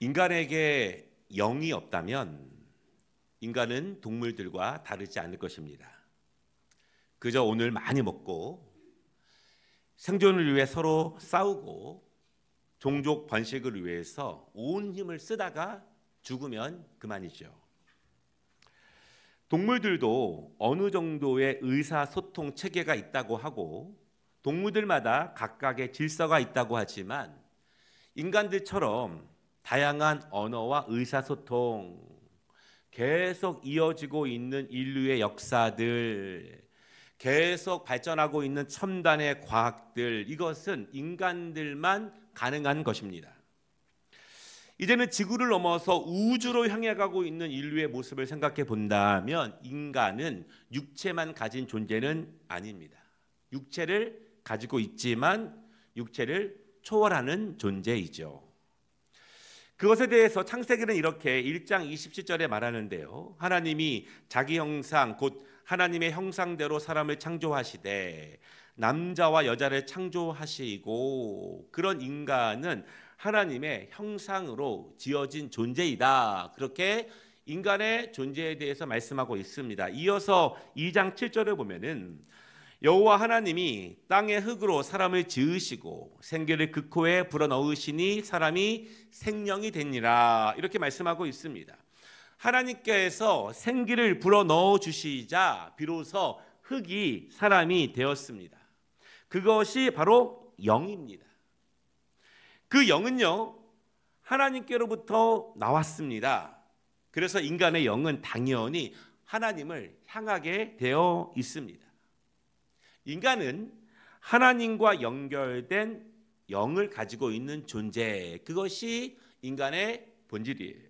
인간에게 영이 없다면 인간은 동물들과 다르지 않을 것입니다. 그저 오늘 많이 먹고 생존을 위해 서로 싸우고 종족 번식을 위해서 온 힘을 쓰다가 죽으면 그만이죠. 동물들도 어느 정도의 의사소통 체계가 있다고 하고 동물들마다 각각의 질서가 있다고 하지만 인간들처럼 다양한 언어와 의사소통, 계속 이어지고 있는 인류의 역사들, 계속 발전하고 있는 첨단의 과학들, 이것은 인간들만 가능한 것입니다. 이제는 지구를 넘어서 우주로 향해 가고 있는 인류의 모습을 생각해 본다면 인간은 육체만 가진 존재는 아닙니다. 육체를 가지고 있지만 육체를 초월하는 존재이죠. 그것에 대해서 창세기는 이렇게 1장 27절에 말하는데요. 하나님이 자기 형상 곧 하나님의 형상대로 사람을 창조하시되 남자와 여자를 창조하시고 그런 인간은 하나님의 형상으로 지어진 존재이다. 그렇게 인간의 존재에 대해서 말씀하고 있습니다. 이어서 2장 7절에 보면은 여호와 하나님이 땅의 흙으로 사람을 지으시고 생기를 그 코에 불어넣으시니 사람이 생명이 되니라. 이렇게 말씀하고 있습니다. 하나님께서 생기를 불어넣어 주시자 비로소 흙이 사람이 되었습니다. 그것이 바로 영입니다. 그 영은요, 하나님께로부터 나왔습니다. 그래서 인간의 영은 당연히 하나님을 향하게 되어 있습니다. 인간은 하나님과 연결된 영을 가지고 있는 존재, 그것이 인간의 본질이에요.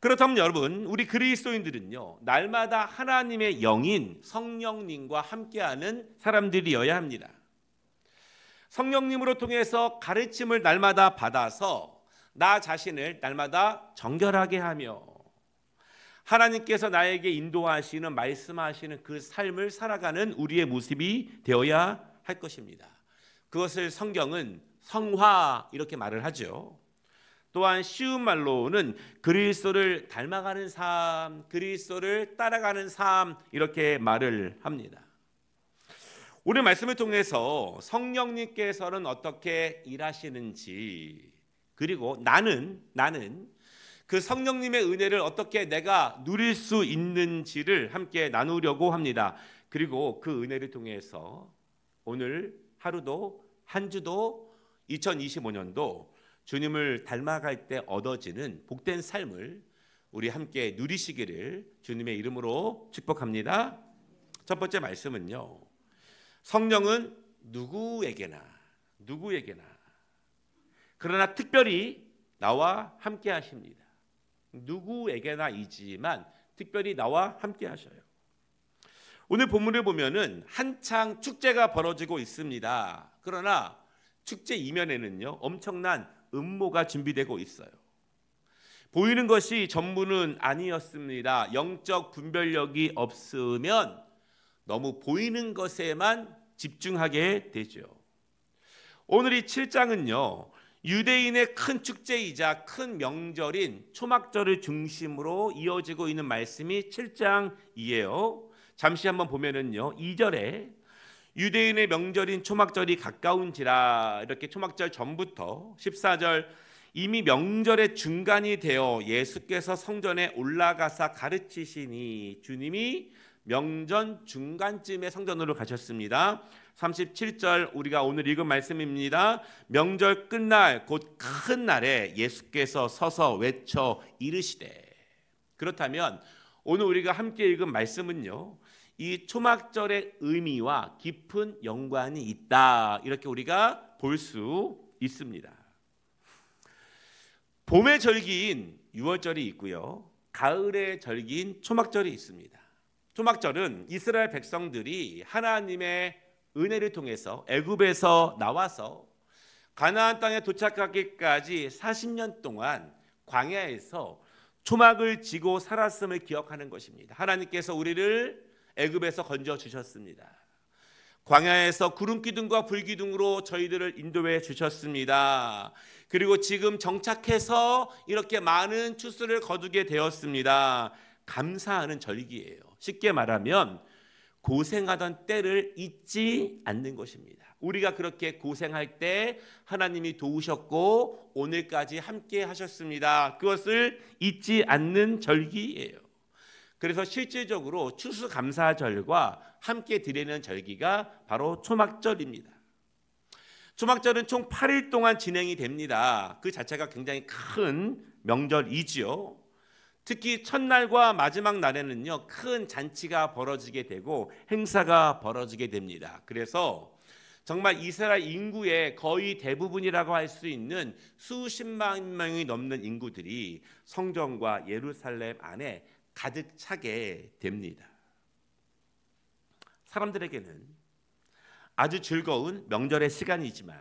그렇다면 여러분, 우리 그리스도인들은요, 날마다 하나님의 영인 성령님과 함께하는 사람들이어야 합니다. 성령님으로 통해서 가르침을 날마다 받아서 나 자신을 날마다 정결하게 하며 하나님께서 나에게 인도하시는 말씀하시는 그 삶을 살아가는 우리의 모습이 되어야 할 것입니다. 그것을 성경은 성화 이렇게 말을 하죠. 또한 쉬운 말로는 그리스도를 닮아가는 삶, 그리스도를 따라가는 삶 이렇게 말을 합니다. 오늘 말씀을 통해서 성령님께서는 어떻게 일하시는지, 그리고 나는 그 성령님의 은혜를 어떻게 내가 누릴 수 있는지를 함께 나누려고 합니다. 그리고 그 은혜를 통해서 오늘 하루도 한 주도 2025년도 주님을 닮아갈 때 얻어지는 복된 삶을 우리 함께 누리시기를 주님의 이름으로 축복합니다. 첫 번째 말씀은요, 성령은 누구에게나 그러나 특별히 나와 함께 하십니다. 누구에게나이지만 특별히 나와 함께 하셔요. 오늘 본문을 보면은 한창 축제가 벌어지고 있습니다. 그러나 축제 이면에는요, 엄청난 음모가 준비되고 있어요. 보이는 것이 전부는 아니었습니다. 영적 분별력이 없으면 너무 보이는 것에만 집중하게 되죠. 오늘 이 7장은요, 유대인의 큰 축제이자 큰 명절인 초막절을 중심으로 이어지고 있는 말씀이 7장이에요. 잠시 한번 보면은요, 2절에 유대인의 명절인 초막절이 가까운지라, 이렇게 초막절 전부터 14절 이미 명절의 중간이 되어 예수께서 성전에 올라가사 가르치시니, 주님이 명절 중간쯤에 성전으로 가셨습니다. 37절 우리가 오늘 읽은 말씀입니다. 명절 끝날 곧 큰 날에 예수께서 서서 외쳐 이르시되. 그렇다면 오늘 우리가 함께 읽은 말씀은요, 이 초막절의 의미와 깊은 연관이 있다, 이렇게 우리가 볼 수 있습니다. 봄의 절기인 6월절이 있고요, 가을의 절기인 초막절이 있습니다. 초막절은 이스라엘 백성들이 하나님의 은혜를 통해서 애굽에서 나와서 가나안 땅에 도착하기까지 40년 동안 광야에서 초막을 지고 살았음을 기억하는 것입니다. 하나님께서 우리를 애굽에서 건져 주셨습니다. 광야에서 구름 기둥과 불 기둥으로 저희들을 인도해 주셨습니다. 그리고 지금 정착해서 이렇게 많은 추수를 거두게 되었습니다. 감사하는 절기예요. 쉽게 말하면 고생하던 때를 잊지 않는 것입니다. 우리가 그렇게 고생할 때 하나님이 도우셨고 오늘까지 함께 하셨습니다. 그것을 잊지 않는 절기예요. 그래서 실질적으로 추수감사절과 함께 드리는 절기가 바로 초막절입니다. 초막절은 총 8일 동안 진행이 됩니다. 그 자체가 굉장히 큰 명절이지요. 특히 첫날과 마지막 날에는요, 큰 잔치가 벌어지게 되고 행사가 벌어지게 됩니다. 그래서 정말 이스라엘 인구의 거의 대부분이라고 할 수 있는 수십만 명이 넘는 인구들이 성전과 예루살렘 안에 가득 차게 됩니다. 사람들에게는 아주 즐거운 명절의 시간이지만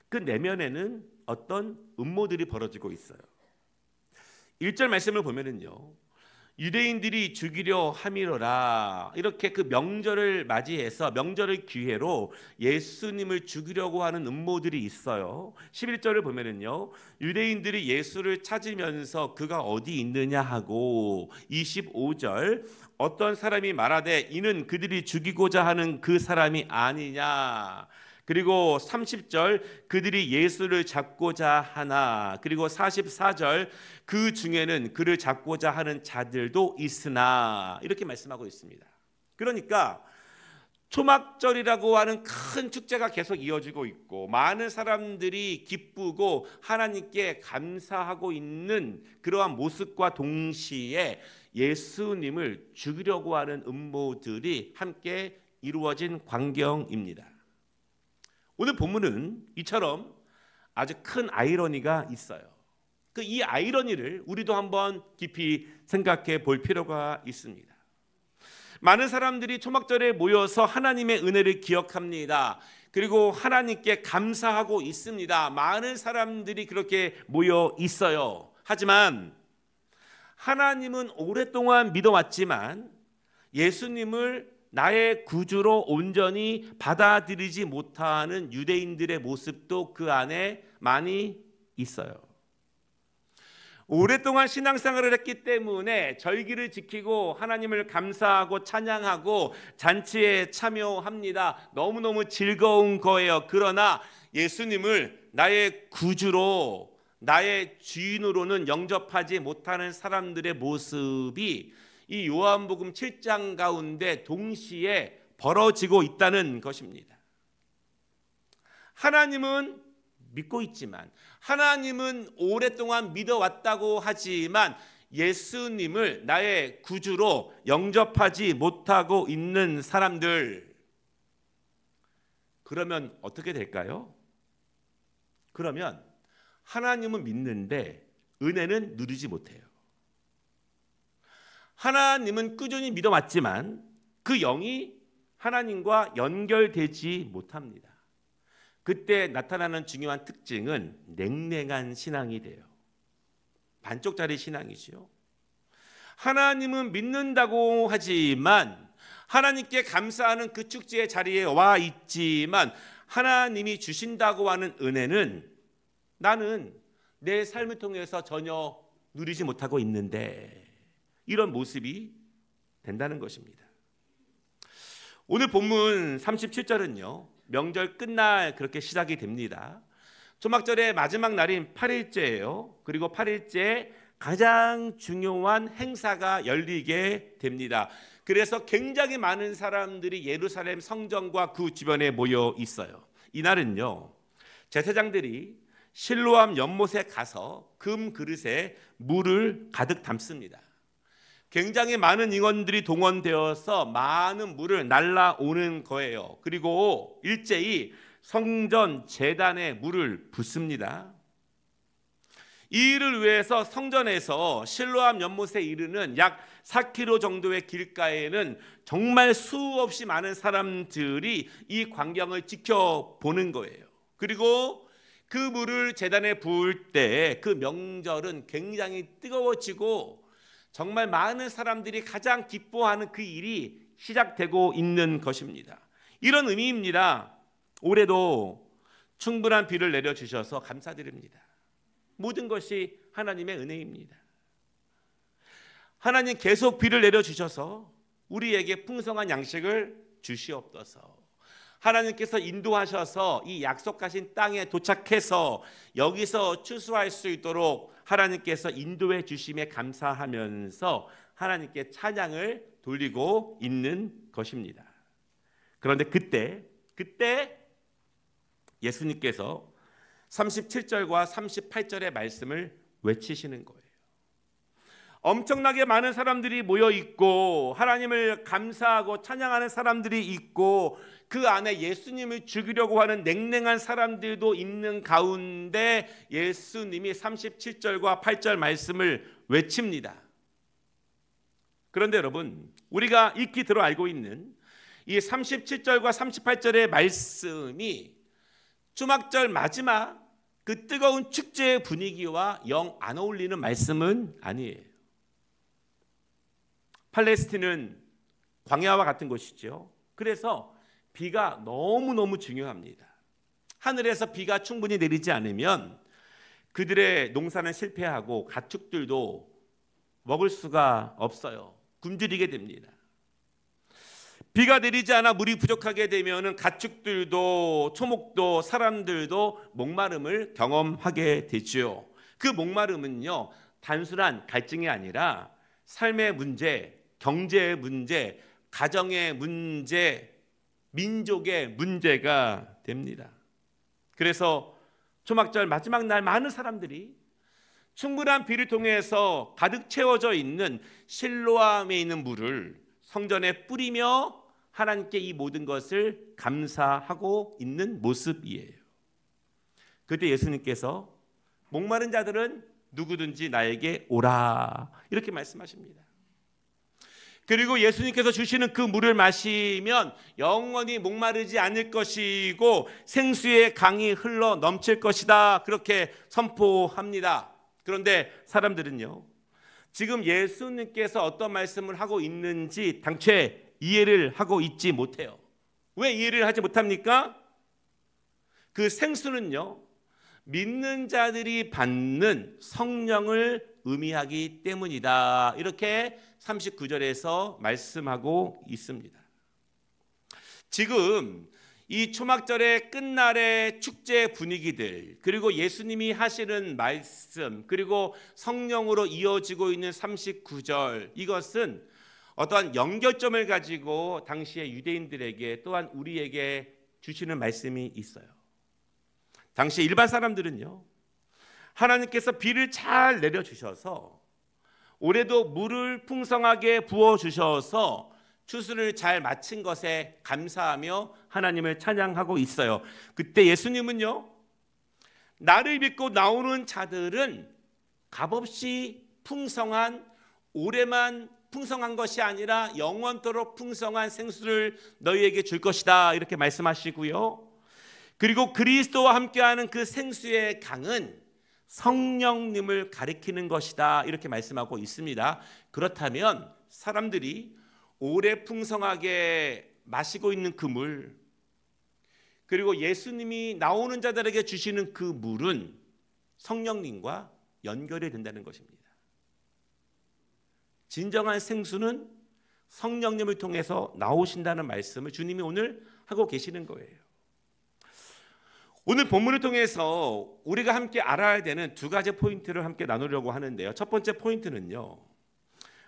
그 내면에는 어떤 음모들이 벌어지고 있어요. 1절 말씀을 보면은요, 유대인들이 죽이려 함이로라, 이렇게 그 명절을 맞이해서 명절을 기회로 예수님을 죽이려고 하는 음모들이 있어요. 11절을 보면은요, 유대인들이 예수를 찾으면서 그가 어디 있느냐 하고, 25절 어떤 사람이 말하되 이는 그들이 죽이고자 하는 그 사람이 아니냐, 그리고 30절 그들이 예수를 잡고자 하나, 그리고 44절 그 중에는 그를 잡고자 하는 자들도 있으나, 이렇게 말씀하고 있습니다. 그러니까 초막절이라고 하는 큰 축제가 계속 이어지고 있고 많은 사람들이 기쁘고 하나님께 감사하고 있는 그러한 모습과 동시에 예수님을 죽이려고 하는 음모들이 함께 이루어진 광경입니다. 오늘 본문은 이처럼 아주 큰 아이러니가 있어요. 이 아이러니를 우리도 한번 깊이 생각해 볼 필요가 있습니다. 많은 사람들이 초막절에 모여서 하나님의 은혜를 기억합니다. 그리고 하나님께 감사하고 있습니다. 많은 사람들이 그렇게 모여 있어요. 하지만 하나님은 오랫동안 믿어왔지만 예수님을 나의 구주로 온전히 받아들이지 못하는 유대인들의 모습도 그 안에 많이 있어요. 오랫동안 신앙생활을 했기 때문에 절기를 지키고 하나님을 감사하고 찬양하고 잔치에 참여합니다. 너무너무 즐거운 거예요. 그러나 예수님을 나의 구주로, 나의 주인으로는 영접하지 못하는 사람들의 모습이 이 요한복음 7장 가운데 동시에 벌어지고 있다는 것입니다. 하나님은 믿고 있지만, 하나님은 오랫동안 믿어왔다고 하지만 예수님을 나의 구주로 영접하지 못하고 있는 사람들, 그러면 어떻게 될까요? 그러면 하나님은 믿는데 은혜는 누리지 못해요. 하나님은 꾸준히 믿어왔지만 그 영이 하나님과 연결되지 못합니다. 그때 나타나는 중요한 특징은 냉랭한 신앙이 돼요. 반쪽짜리 신앙이지요. 하나님은 믿는다고 하지만, 하나님께 감사하는 그 축제의 자리에 와 있지만 하나님이 주신다고 하는 은혜는 나는 내 삶을 통해서 전혀 누리지 못하고 있는데, 이런 모습이 된다는 것입니다. 오늘 본문 37절은요, 명절 끝날 그렇게 시작이 됩니다. 초막절의 마지막 날인 8일째예요. 그리고 8일째 가장 중요한 행사가 열리게 됩니다. 그래서 굉장히 많은 사람들이 예루살렘 성전과 그 주변에 모여 있어요. 이날은요, 제사장들이 실로암 연못에 가서 금 그릇에 물을 가득 담습니다. 굉장히 많은 인원들이 동원되어서 많은 물을 날라오는 거예요. 그리고 일제히 성전 제단에 물을 붓습니다. 이 일을 위해서 성전에서 실로암 연못에 이르는 약 4km 정도의 길가에는 정말 수없이 많은 사람들이 이 광경을 지켜보는 거예요. 그리고 그 물을 제단에 부을 때 그 명절은 굉장히 뜨거워지고 정말 많은 사람들이 가장 기뻐하는 그 일이 시작되고 있는 것입니다. 이런 의미입니다. 올해도 충분한 비를 내려주셔서 감사드립니다. 모든 것이 하나님의 은혜입니다. 하나님 계속 비를 내려주셔서 우리에게 풍성한 양식을 주시옵소서. 하나님께서 인도하셔서 이 약속하신 땅에 도착해서 여기서 추수할 수 있도록 하나님께서 인도해 주심에 감사하면서 하나님께 찬양을 돌리고 있는 것입니다. 그런데 그때 예수님께서 37절과 38절의 말씀을 외치시는 거예요. 엄청나게 많은 사람들이 모여 있고 하나님을 감사하고 찬양하는 사람들이 있고 그 안에 예수님을 죽이려고 하는 냉랭한 사람들도 있는 가운데 예수님이 37절과 8절 말씀을 외칩니다. 그런데 여러분, 우리가 익히 들어 알고 있는 이 37절과 38절의 말씀이 초막절 마지막 그 뜨거운 축제의 분위기와 영 안 어울리는 말씀은 아니에요. 팔레스틴은 광야와 같은 곳이죠. 그래서 비가 너무너무 중요합니다. 하늘에서 비가 충분히 내리지 않으면 그들의 농사는 실패하고 가축들도 먹을 수가 없어요. 굶주리게 됩니다. 비가 내리지 않아 물이 부족하게 되면 가축들도 초목도 사람들도 목마름을 경험하게 되죠. 그 목마름은요, 단순한 갈증이 아니라 삶의 문제, 경제의 문제, 가정의 문제, 민족의 문제가 됩니다. 그래서 초막절 마지막 날 많은 사람들이 충분한 비를 통해서 가득 채워져 있는 실로암에 있는 물을 성전에 뿌리며 하나님께 이 모든 것을 감사하고 있는 모습이에요. 그때 예수님께서 목마른 자들은 누구든지 나에게 오라 이렇게 말씀하십니다. 그리고 예수님께서 주시는 그 물을 마시면 영원히 목마르지 않을 것이고 생수의 강이 흘러 넘칠 것이다 그렇게 선포합니다. 그런데 사람들은요, 지금 예수님께서 어떤 말씀을 하고 있는지 당최 이해를 하고 있지 못해요. 왜 이해를 하지 못합니까? 그 생수는요, 믿는 자들이 받는 성령을 의미하기 때문이다 이렇게 39절에서 말씀하고 있습니다. 지금 이 초막절의 끝날의 축제 분위기들, 그리고 예수님이 하시는 말씀, 그리고 성령으로 이어지고 있는 39절, 이것은 어떠한 연결점을 가지고 당시의 유대인들에게 또한 우리에게 주시는 말씀이 있어요. 당시 일반 사람들은요, 하나님께서 비를 잘 내려주셔서 올해도 물을 풍성하게 부어주셔서 추수를 잘 마친 것에 감사하며 하나님을 찬양하고 있어요. 그때 예수님은요, 나를 믿고 나오는 자들은 값없이 풍성한, 올해만 풍성한 것이 아니라 영원토록 풍성한 생수를 너희에게 줄 것이다 이렇게 말씀하시고요. 그리고 그리스도와 함께하는 그 생수의 강은 성령님을 가리키는 것이다 이렇게 말씀하고 있습니다. 그렇다면 사람들이 오래 풍성하게 마시고 있는 그 물, 그리고 예수님이 나오는 자들에게 주시는 그 물은 성령님과 연결이 된다는 것입니다. 진정한 생수는 성령님을 통해서 나오신다는 말씀을 주님이 오늘 하고 계시는 거예요. 오늘 본문을 통해서 우리가 함께 알아야 되는 두 가지 포인트를 함께 나누려고 하는데요. 첫 번째 포인트는요,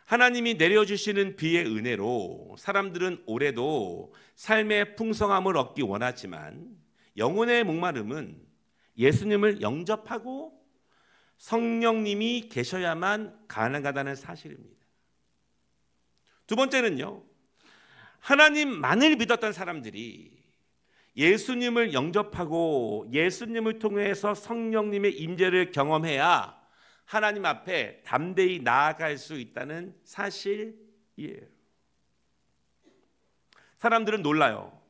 하나님이 내려주시는 비의 은혜로 사람들은 올해도 삶의 풍성함을 얻기 원하지만 영혼의 목마름은 예수님을 영접하고 성령님이 계셔야만 가능하다는 사실입니다. 두 번째는요, 하나님만을 믿었던 사람들이 예수님을 영접하고 예수님을 통해서 성령님의 임재를 경험해야 하나님 앞에 담대히 나아갈 수 있다는 사실이에요. 사람들은 놀라요.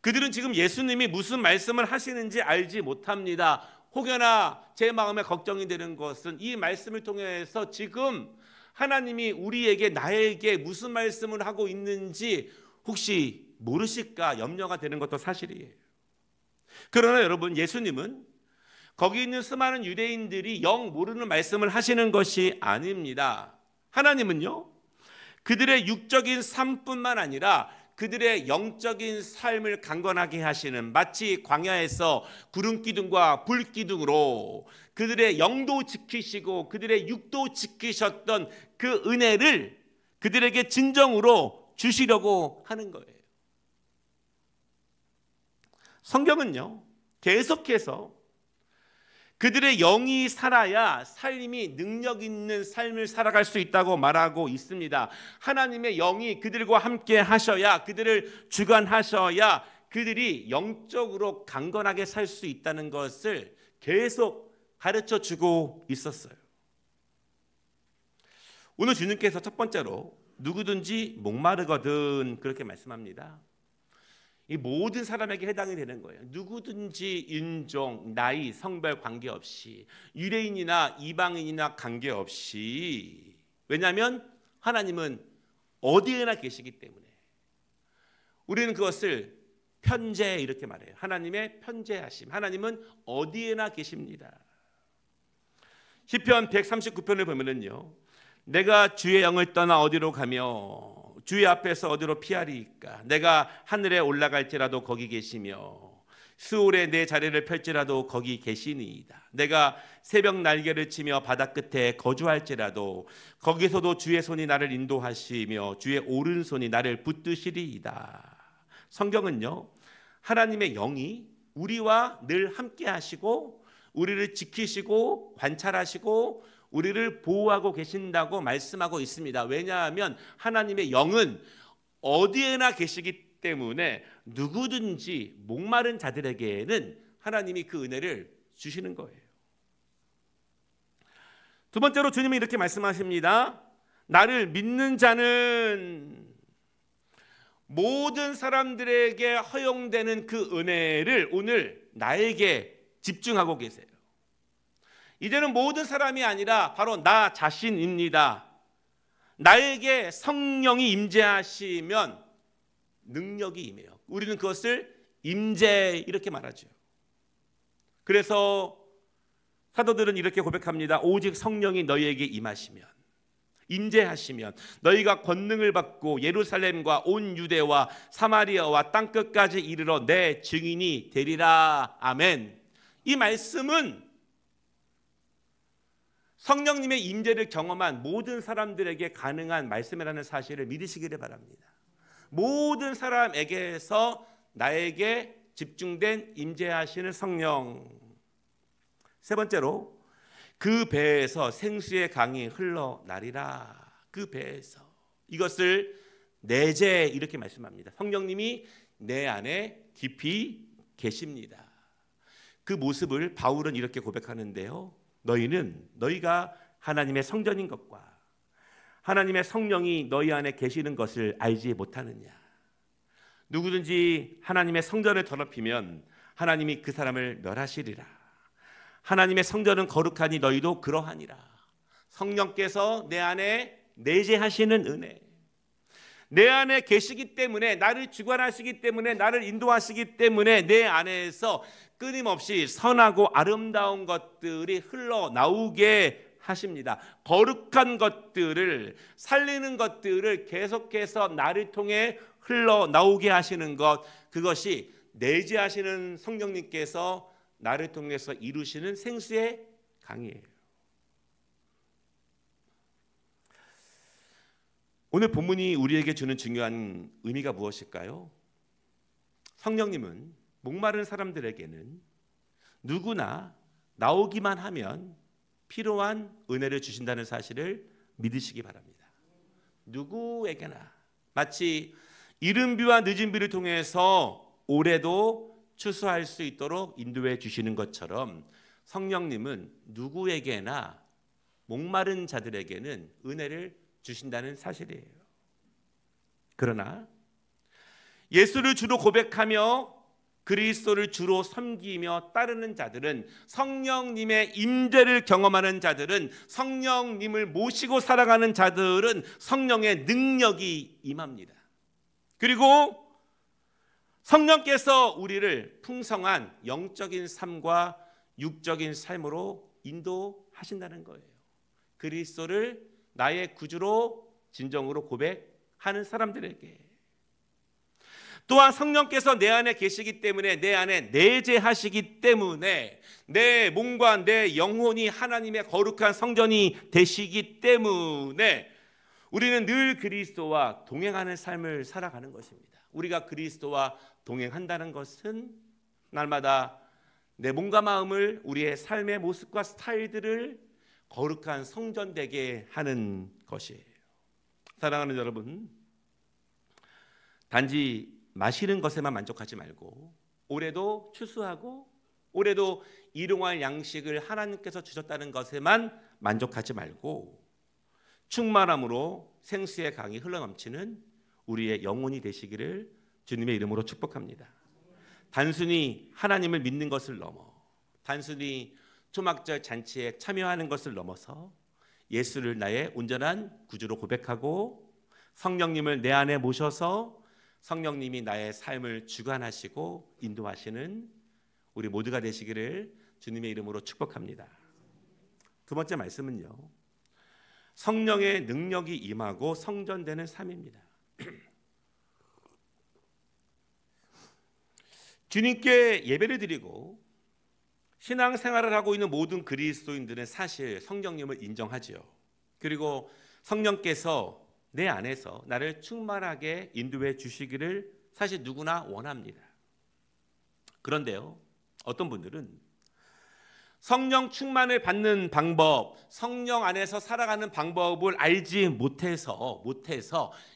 그들은 지금 예수님이 무슨 말씀을 하시는지 알지 못합니다. 혹여나 제 마음에 걱정이 되는 것은 이 말씀을 통해서 지금 하나님이 우리에게 나에게 무슨 말씀을 하고 있는지 혹시 모르실까 염려가 되는 것도 사실이에요. 그러나 여러분, 예수님은 거기 있는 수많은 유대인들이 영 모르는 말씀을 하시는 것이 아닙니다. 하나님은요, 그들의 육적인 삶뿐만 아니라 그들의 영적인 삶을 강건하게 하시는, 마치 광야에서 구름 기둥과 불 기둥으로 그들의 영도 지키시고 그들의 육도 지키셨던 그 은혜를 그들에게 진정으로 주시려고 하는 거예요. 성경은요, 계속해서 그들의 영이 살아야 삶이 능력 있는 삶을 살아갈 수 있다고 말하고 있습니다. 하나님의 영이 그들과 함께 하셔야, 그들을 주관하셔야 그들이 영적으로 강건하게 살 수 있다는 것을 계속 가르쳐 주고 있었어요. 오늘 주님께서 첫 번째로 누구든지 목마르거든 그렇게 말씀합니다. 이 모든 사람에게 해당이 되는 거예요. 누구든지 인종, 나이, 성별 관계없이, 유대인이나 이방인이나 관계없이. 왜냐하면 하나님은 어디에나 계시기 때문에. 우리는 그것을 편재 이렇게 말해요. 하나님의 편재하심. 하나님은 어디에나 계십니다. 시편 139편을 보면은요, 내가 주의 영을 떠나 어디로 가며 주의 앞에서 어디로 피하리이까? 내가 하늘에 올라갈지라도 거기 계시며 수월에 내 자리를 펼지라도 거기 계시니이다. 내가 새벽 날개를 치며 바다 끝에 거주할지라도 거기서도 주의 손이 나를 인도하시며 주의 오른손이 나를 붙드시리이다. 성경은요, 하나님의 영이 우리와 늘 함께 하시고 우리를 지키시고 관찰하시고 우리를 보호하고 계신다고 말씀하고 있습니다. 왜냐하면 하나님의 영은 어디에나 계시기 때문에 누구든지 목마른 자들에게는 하나님이 그 은혜를 주시는 거예요. 두 번째로 주님이 이렇게 말씀하십니다. 나를 믿는 자는 모든 사람들에게 허용되는 그 은혜를 오늘 나에게 집중하고 계세요. 이제는 모든 사람이 아니라 바로 나 자신입니다. 나에게 성령이 임재하시면 능력이 임해요. 우리는 그것을 임재 이렇게 말하죠. 그래서 사도들은 이렇게 고백합니다. 오직 성령이 너희에게 임하시면, 임재하시면 너희가 권능을 받고 예루살렘과 온 유대와 사마리아와 땅끝까지 이르러 내 증인이 되리라. 아멘. 이 말씀은 성령님의 임재를 경험한 모든 사람들에게 가능한 말씀이라는 사실을 믿으시기를 바랍니다. 모든 사람에게서 나에게 집중된 임재하시는 성령. 세 번째로 그 배에서 생수의 강이 흘러나리라. 그 배에서. 이것을 내재 이렇게 말씀합니다. 성령님이 내 안에 깊이 계십니다. 그 모습을 바울은 이렇게 고백하는데요. 너희가 하나님의 성전인 것과 하나님의 성령이 너희 안에 계시는 것을 알지 못하느냐. 누구든지 하나님의 성전을 더럽히면 하나님이 그 사람을 멸하시리라. 하나님의 성전은 거룩하니 너희도 그러하니라. 성령께서 내 안에 내재하시는 은혜, 내 안에 계시기 때문에, 나를 주관하시기 때문에, 나를 인도하시기 때문에 내 안에서 끊임없이 선하고 아름다운 것들이 흘러나오게 하십니다. 거룩한 것들을, 살리는 것들을 계속해서 나를 통해 흘러나오게 하시는 것, 그것이 내재하시는 성령님께서 나를 통해서 이루시는 생수의 강이에요. 오늘 본문이 우리에게 주는 중요한 의미가 무엇일까요? 성령님은 목마른 사람들에게는 누구나 나오기만 하면 필요한 은혜를 주신다는 사실을 믿으시기 바랍니다. 누구에게나, 마치 이른 비와 늦은 비를 통해서 올해도 추수할 수 있도록 인도해 주시는 것처럼 성령님은 누구에게나, 목마른 자들에게는 은혜를 주신다는 사실이에요. 그러나 예수를 주로 고백하며 그리스도를 주로 섬기며 따르는 자들은, 성령님의 임재를 경험하는 자들은, 성령님을 모시고 살아가는 자들은 성령의 능력이 임합니다. 그리고 성령께서 우리를 풍성한 영적인 삶과 육적인 삶으로 인도하신다는 거예요. 그리스도를 나의 구주로 진정으로 고백하는 사람들에게. 또한 성령께서 내 안에 계시기 때문에, 내 안에 내재하시기 때문에, 내 몸과 내 영혼이 하나님의 거룩한 성전이 되시기 때문에 우리는 늘 그리스도와 동행하는 삶을 살아가는 것입니다. 우리가 그리스도와 동행한다는 것은 날마다 내 몸과 마음을, 우리의 삶의 모습과 스타일들을 거룩한 성전 되게 하는 것이에요. 사랑하는 여러분, 단지 마시는 것에만 만족하지 말고, 올해도 추수하고 올해도 일용할 양식을 하나님께서 주셨다는 것에만 만족하지 말고, 충만함으로 생수의 강이 흘러넘치는 우리의 영혼이 되시기를 주님의 이름으로 축복합니다. 단순히 하나님을 믿는 것을 넘어, 단순히 초막절 잔치에 참여하는 것을 넘어서 예수를 나의 온전한 구주로 고백하고, 성령님을 내 안에 모셔서 성령님이 나의 삶을 주관하시고 인도하시는 우리 모두가 되시기를 주님의 이름으로 축복합니다. 두 번째 말씀은요, 성령의 능력이 임하고 성전되는 삶입니다. 주님께 예배를 드리고 신앙생활을 하고 있는 모든 그리스도인들은 사실 성령님을 인정하지요. 그리고 성령께서 내 안에서 나를 충만하게 인도해 주시기를 사실 누구나 원합니다. 그런데요, 어떤 분들은 성령 충만을 받는 방법, 성령 안에서 살아가는 방법을 알지 못해서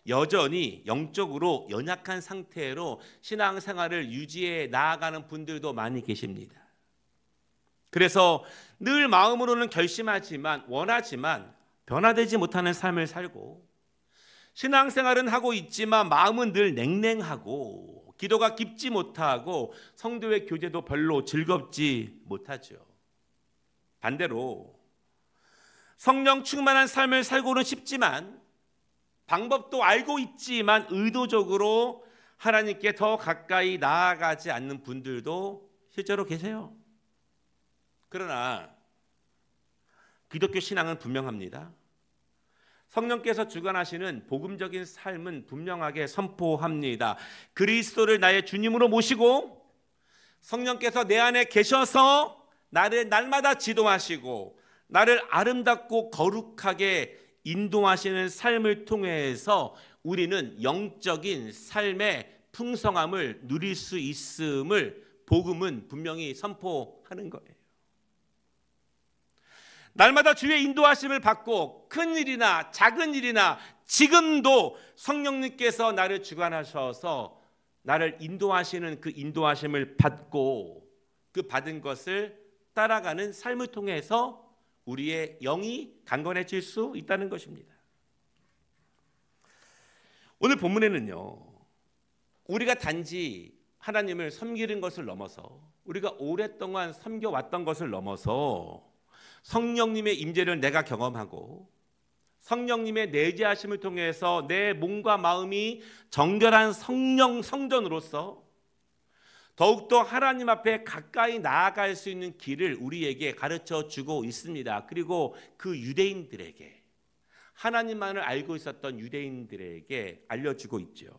여전히 영적으로 연약한 상태로 신앙생활을 유지해 나아가는 분들도 많이 계십니다. 그래서 늘 마음으로는 결심하지만, 원하지만 변화되지 못하는 삶을 살고, 신앙생활은 하고 있지만 마음은 늘 냉랭하고, 기도가 깊지 못하고, 성도의 교제도 별로 즐겁지 못하죠. 반대로 성령 충만한 삶을 살고는 싶지만, 방법도 알고 있지만 의도적으로 하나님께 더 가까이 나아가지 않는 분들도 실제로 계세요. 그러나 기독교 신앙은 분명합니다. 성령께서 주관하시는 복음적인 삶은 분명하게 선포합니다. 그리스도를 나의 주님으로 모시고, 성령께서 내 안에 계셔서 나를 날마다 지도하시고 나를 아름답고 거룩하게 인도하시는 삶을 통해서 우리는 영적인 삶의 풍성함을 누릴 수 있음을 복음은 분명히 선포하는 거예요. 날마다 주의 인도하심을 받고 큰 일이나 작은 일이나 지금도 성령님께서 나를 주관하셔서 나를 인도하시는 그 인도하심을 받고, 그 받은 것을 따라가는 삶을 통해서 우리의 영이 강건해질 수 있다는 것입니다. 오늘 본문에는요, 우리가 단지 하나님을 섬기는 것을 넘어서, 우리가 오랫동안 섬겨왔던 것을 넘어서 성령님의 임재를 내가 경험하고 성령님의 내재하심을 통해서 내 몸과 마음이 정결한 성전으로서 더욱더 하나님 앞에 가까이 나아갈 수 있는 길을 우리에게 가르쳐 주고 있습니다. 그리고 그 유대인들에게, 하나님만을 알고 있었던 유대인들에게 알려주고 있죠.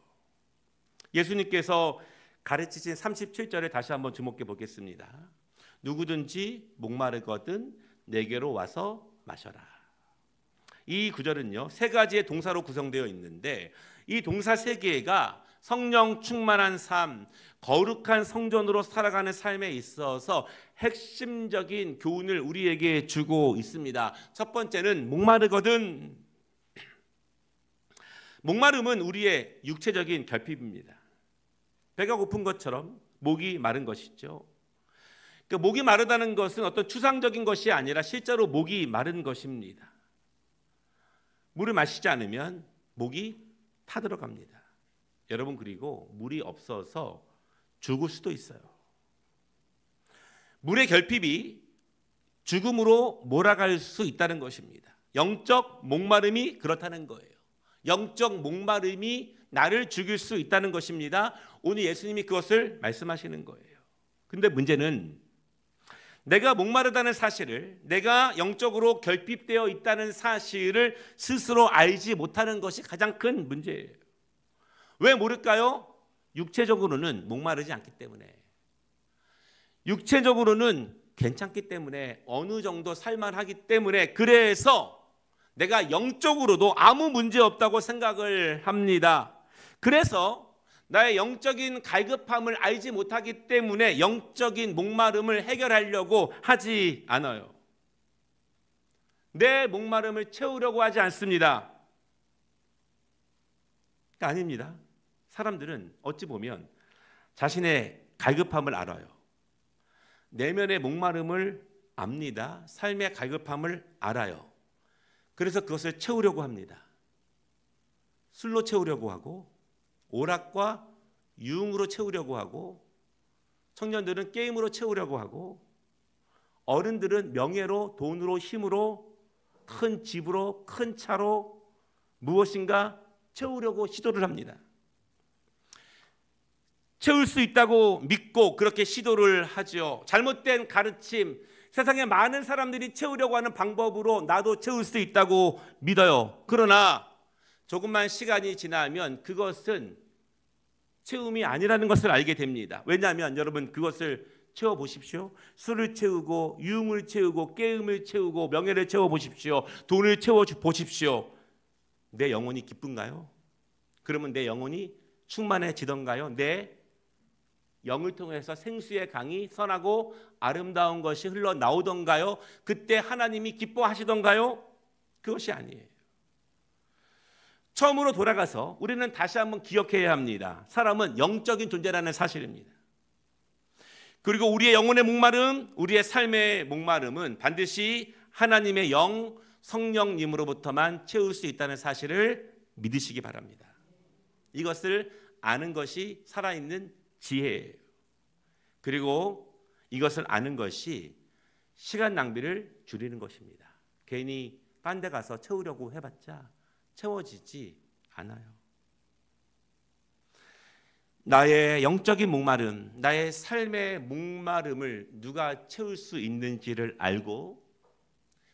예수님께서 가르치신 37절을 다시 한번 주목해 보겠습니다. 누구든지 목마르거든 내게로 와서 마셔라. 이 구절은요, 세 가지의 동사로 구성되어 있는데, 이 동사 세 개가 성령 충만한 삶, 거룩한 성전으로 살아가는 삶에 있어서 핵심적인 교훈을 우리에게 주고 있습니다. 첫 번째는 목마르거든. 목마름은 우리의 육체적인 결핍입니다. 배가 고픈 것처럼 목이 마른 것이죠. 그러니까 목이 마르다는 것은 어떤 추상적인 것이 아니라 실제로 목이 마른 것입니다. 물을 마시지 않으면 목이 타들어갑니다. 여러분, 그리고 물이 없어서 죽을 수도 있어요. 물의 결핍이 죽음으로 몰아갈 수 있다는 것입니다. 영적 목마름이 그렇다는 거예요. 영적 목마름이 나를 죽일 수 있다는 것입니다. 오늘 예수님이 그것을 말씀하시는 거예요. 근데 문제는 내가 목마르다는 사실을, 내가 영적으로 결핍되어 있다는 사실을 스스로 알지 못하는 것이 가장 큰 문제예요. 왜 모를까요? 육체적으로는 목마르지 않기 때문에, 육체적으로는 괜찮기 때문에, 어느 정도 살만하기 때문에, 그래서 내가 영적으로도 아무 문제 없다고 생각을 합니다. 그래서 나의 영적인 갈급함을 알지 못하기 때문에 영적인 목마름을 해결하려고 하지 않아요. 내 목마름을 채우려고 하지 않습니다. 아닙니다. 사람들은 어찌 보면 자신의 갈급함을 알아요. 내면의 목마름을 압니다. 삶의 갈급함을 알아요. 그래서 그것을 채우려고 합니다. 술로 채우려고 하고, 오락과 유흥으로 채우려고 하고, 청년들은 게임으로 채우려고 하고, 어른들은 명예로, 돈으로, 힘으로, 큰 집으로, 큰 차로 무엇인가 채우려고 시도를 합니다. 채울 수 있다고 믿고 그렇게 시도를 하죠. 잘못된 가르침, 세상에 많은 사람들이 채우려고 하는 방법으로 나도 채울 수 있다고 믿어요. 그러나 조금만 시간이 지나면 그것은 채움이 아니라는 것을 알게 됩니다. 왜냐하면 여러분, 그것을 채워보십시오. 술을 채우고, 유흥을 채우고, 게임을 채우고, 명예를 채워보십시오. 돈을 채워보십시오. 내 영혼이 기쁜가요? 그러면 내 영혼이 충만해지던가요? 내 영을 통해서 생수의 강이 선하고 아름다운 것이 흘러나오던가요? 그때 하나님이 기뻐하시던가요? 그것이 아니에요. 처음으로 돌아가서 우리는 다시 한번 기억해야 합니다. 사람은 영적인 존재라는 사실입니다. 그리고 우리의 영혼의 목마름, 우리의 삶의 목마름은 반드시 하나님의 영, 성령님으로부터만 채울 수 있다는 사실을 믿으시기 바랍니다. 이것을 아는 것이 살아있는 지혜예요. 그리고 이것을 아는 것이 시간 낭비를 줄이는 것입니다. 괜히 딴 데 가서 채우려고 해봤자 채워지지 않아요. 나의 영적인 목마름, 나의 삶의 목마름을 누가 채울 수 있는지를 알고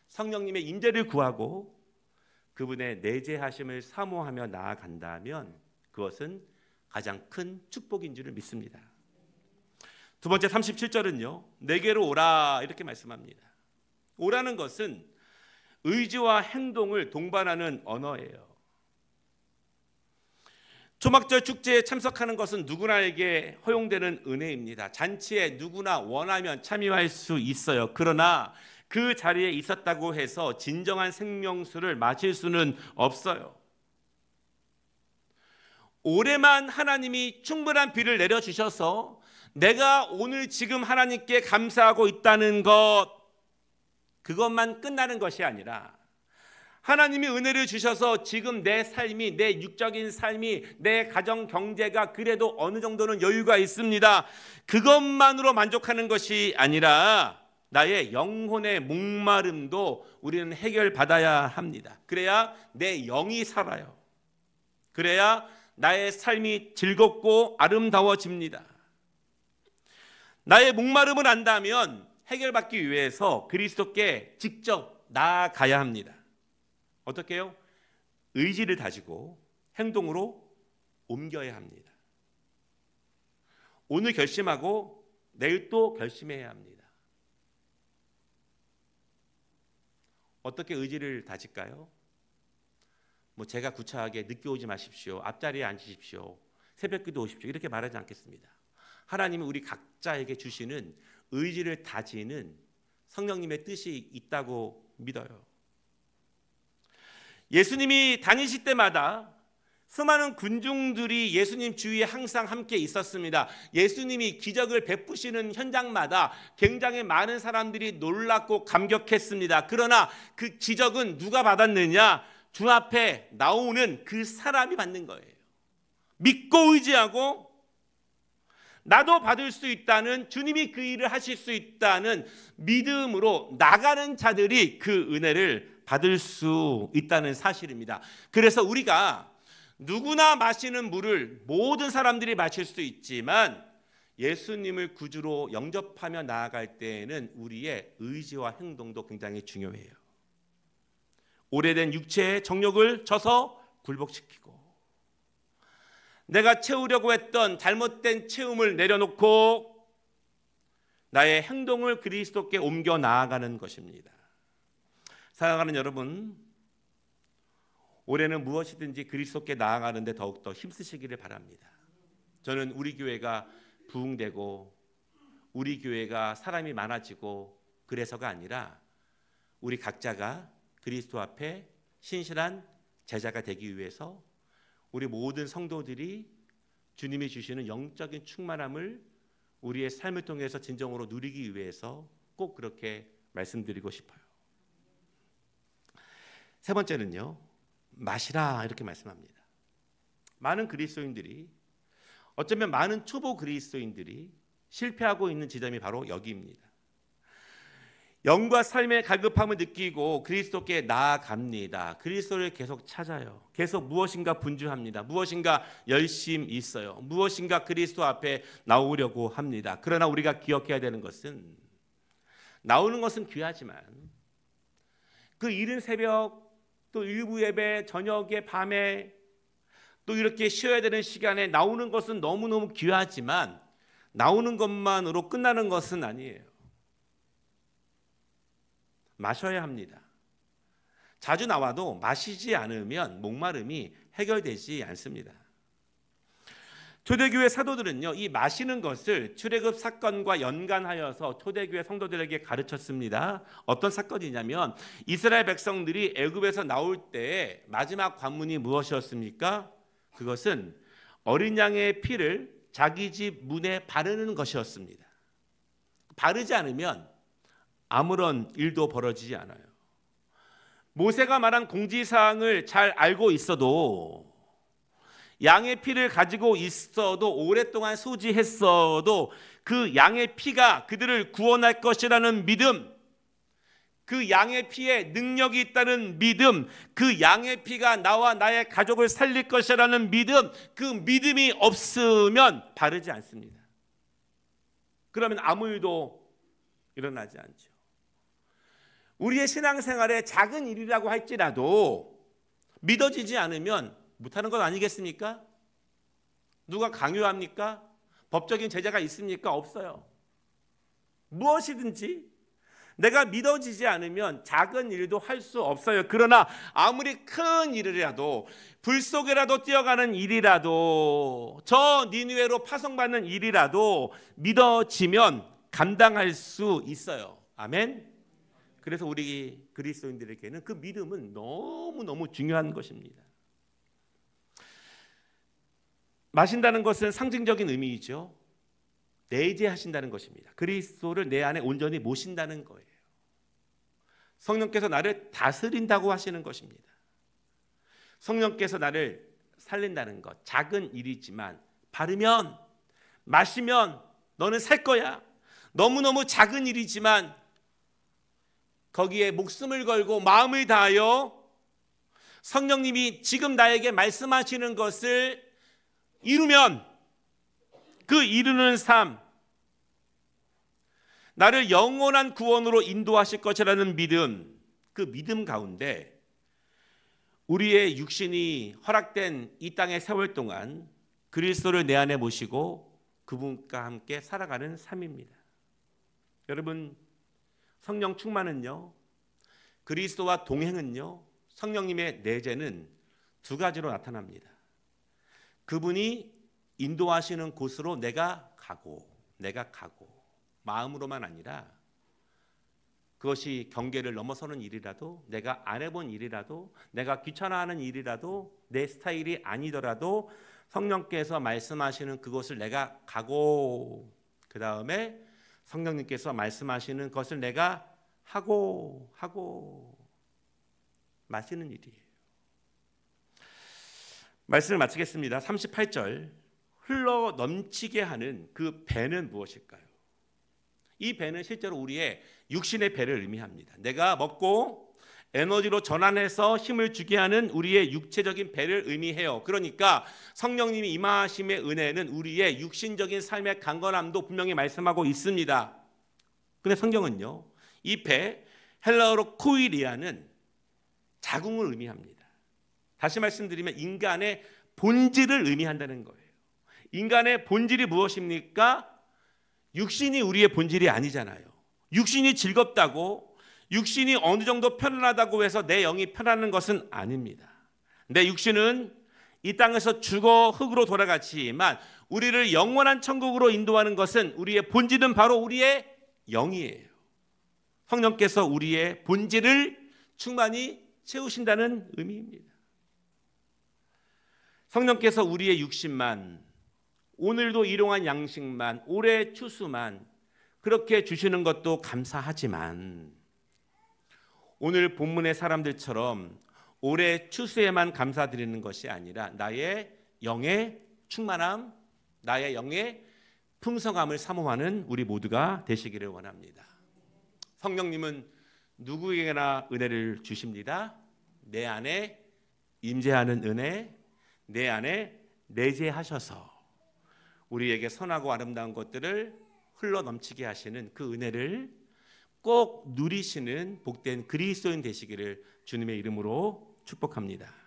성령님의 인재를 구하고 그분의 내재하심을 사모하며 나아간다면 그것은 가장 큰 축복인 줄을 믿습니다. 두 번째 37절은요. 내게로 오라 이렇게 말씀합니다. 오라는 것은 의지와 행동을 동반하는 언어예요. 초막절 축제에 참석하는 것은 누구나에게 허용되는 은혜입니다. 잔치에 누구나 원하면 참여할 수 있어요. 그러나 그 자리에 있었다고 해서 진정한 생명수를 마실 수는 없어요. 올해만 하나님이 충분한 비를 내려주셔서 내가 오늘 지금 하나님께 감사하고 있다는 것, 그것만 끝나는 것이 아니라 하나님이 은혜를 주셔서 지금 내 삶이, 내 육적인 삶이, 내 가정 경제가 그래도 어느 정도는 여유가 있습니다. 그것만으로 만족하는 것이 아니라 나의 영혼의 목마름도 우리는 해결받아야 합니다. 그래야 내 영이 살아요. 그래야 나의 삶이 즐겁고 아름다워집니다. 나의 목마름을 안다면 해결받기 위해서 그리스도께 직접 나아가야 합니다. 어떻게 해요? 의지를 다지고 행동으로 옮겨야 합니다. 오늘 결심하고 내일 또 결심해야 합니다. 어떻게 의지를 다질까요? 제가 구차하게 늦게 오지 마십시오. 앞자리에 앉으십시오. 새벽기도 오십시오. 이렇게 말하지 않겠습니다. 하나님은 우리 각자에게 주시는 의지를 다지는 성령님의 뜻이 있다고 믿어요. 예수님이 다니실 때마다 수많은 군중들이 예수님 주위에 항상 함께 있었습니다. 예수님이 기적을 베푸시는 현장마다 굉장히 많은 사람들이 놀랍고 감격했습니다. 그러나 그 기적은 누가 받았느냐? 주 앞에 나오는 그 사람이 받는 거예요. 믿고 의지하고 나도 받을 수 있다는, 주님이 그 일을 하실 수 있다는 믿음으로 나가는 자들이 그 은혜를 받을 수 있다는 사실입니다. 그래서 우리가 누구나 마시는 물을 모든 사람들이 마실 수 있지만 예수님을 구주로 영접하며 나아갈 때에는 우리의 의지와 행동도 굉장히 중요해요. 오래된 육체의 정욕을 져서 굴복시키고, 내가 채우려고 했던 잘못된 채움을 내려놓고 나의 행동을 그리스도께 옮겨 나아가는 것입니다. 사랑하는 여러분, 올해는 무엇이든지 그리스도께 나아가는 데 더욱더 힘쓰시기를 바랍니다. 저는 우리 교회가 부흥되고 우리 교회가 사람이 많아지고 그래서가 아니라 우리 각자가 그리스도 앞에 신실한 제자가 되기 위해서 우리 모든 성도들이 주님이 주시는 영적인 충만함을 우리의 삶을 통해서 진정으로 누리기 위해서 꼭 그렇게 말씀드리고 싶어요. 세 번째는요, 마시라 이렇게 말씀합니다. 많은 그리스도인들이, 어쩌면 많은 초보 그리스도인들이 실패하고 있는 지점이 바로 여기입니다. 영과 삶의 갈급함을 느끼고 그리스도께 나아갑니다. 그리스도를 계속 찾아요. 계속 무엇인가 분주합니다. 무엇인가 열심히 있어요. 무엇인가 그리스도 앞에 나오려고 합니다. 그러나 우리가 기억해야 되는 것은, 나오는 것은 귀하지만 그 이른 새벽, 또 일부 예배, 저녁에, 밤에, 또 이렇게 쉬어야 되는 시간에 나오는 것은 너무너무 귀하지만 나오는 것만으로 끝나는 것은 아니에요. 마셔야 합니다. 자주 나와도 마시지 않으면 목마름이 해결되지 않습니다. 초대교회 사도들은요, 이 마시는 것을 출애굽 사건과 연관하여서 초대교회 성도들에게 가르쳤습니다. 어떤 사건이냐면, 이스라엘 백성들이 애굽에서 나올 때 마지막 관문이 무엇이었습니까? 그것은 어린 양의 피를 자기 집 문에 바르는 것이었습니다. 바르지 않으면 아무런 일도 벌어지지 않아요. 모세가 말한 공지사항을 잘 알고 있어도, 양의 피를 가지고 있어도, 오랫동안 소지했어도 그 양의 피가 그들을 구원할 것이라는 믿음, 그 양의 피에 능력이 있다는 믿음, 그 양의 피가 나와 나의 가족을 살릴 것이라는 믿음, 그 믿음이 없으면 바르지 않습니다. 그러면 아무 일도 일어나지 않죠. 우리의 신앙생활에 작은 일이라고 할지라도 믿어지지 않으면 못하는 것 아니겠습니까? 누가 강요합니까? 법적인 제재가 있습니까? 없어요. 무엇이든지 내가 믿어지지 않으면 작은 일도 할 수 없어요. 그러나 아무리 큰 일이라도, 불 속에라도 뛰어가는 일이라도, 저 니느웨로 파송받는 일이라도 믿어지면 감당할 수 있어요. 아멘. 그래서 우리 그리스도인들에게는 그 믿음은 너무너무 중요한 것입니다. 마신다는 것은 상징적인 의미이죠. 내재하신다는 것입니다. 그리스도를 내 안에 온전히 모신다는 거예요. 성령께서 나를 다스린다고 하시는 것입니다. 성령께서 나를 살린다는 것, 작은 일이지만 바르면, 마시면 너는 살 거야. 너무너무 작은 일이지만 거기에 목숨을 걸고 마음을 다하여 성령님이 지금 나에게 말씀하시는 것을 이루면, 그 이루는 삶, 나를 영원한 구원으로 인도하실 것이라는 믿음, 그 믿음 가운데 우리의 육신이 허락된 이 땅의 세월 동안 그리스도를 내 안에 모시고 그분과 함께 살아가는 삶입니다. 여러분, 성령 충만은요, 그리스도와 동행은요, 성령님의 내재는 두 가지로 나타납니다. 그분이 인도하시는 곳으로 내가 가고 마음으로만 아니라, 그것이 경계를 넘어서는 일이라도, 내가 안 해본 일이라도, 내가 귀찮아하는 일이라도, 내 스타일이 아니더라도 성령께서 말씀하시는 그곳을 내가 가고, 그 다음에 성령님께서 말씀하시는 것을 내가 하고 마시는 일이에요. 말씀을 마치겠습니다. 38절 흘러 넘치게 하는 그 배는 무엇일까요? 이 배는 실제로 우리의 육신의 배를 의미합니다. 내가 먹고 에너지로 전환해서 힘을 주게 하는 우리의 육체적인 배를 의미해요. 그러니까 성령님이 임하심의 은혜는 우리의 육신적인 삶의 강건함도 분명히 말씀하고 있습니다. 근데 성경은요, 이 배, 헬라어로 코이리아는 자궁을 의미합니다. 다시 말씀드리면 인간의 본질을 의미한다는 거예요. 인간의 본질이 무엇입니까? 육신이 우리의 본질이 아니잖아요. 육신이 즐겁다고, 육신이 어느 정도 편안하다고 해서 내 영이 편안한 것은 아닙니다. 내 육신은 이 땅에서 죽어 흙으로 돌아가지만 우리를 영원한 천국으로 인도하는 것은, 우리의 본질은 바로 우리의 영이에요. 성령께서 우리의 본질을 충만히 채우신다는 의미입니다. 성령께서 우리의 육신만, 오늘도 일용할 양식만, 올해 추수만 그렇게 주시는 것도 감사하지만, 오늘 본문의 사람들처럼 올해 추수에만 감사드리는 것이 아니라 나의 영의 충만함, 나의 영의 풍성함을 사모하는 우리 모두가 되시기를 원합니다. 성령님은 누구에게나 은혜를 주십니다. 내 안에 임재하는 은혜, 내 안에 내재하셔서 우리에게 선하고 아름다운 것들을 흘러 넘치게 하시는 그 은혜를 꼭 누리시는 복된 그리스도인 되시기를 주님의 이름으로 축복합니다.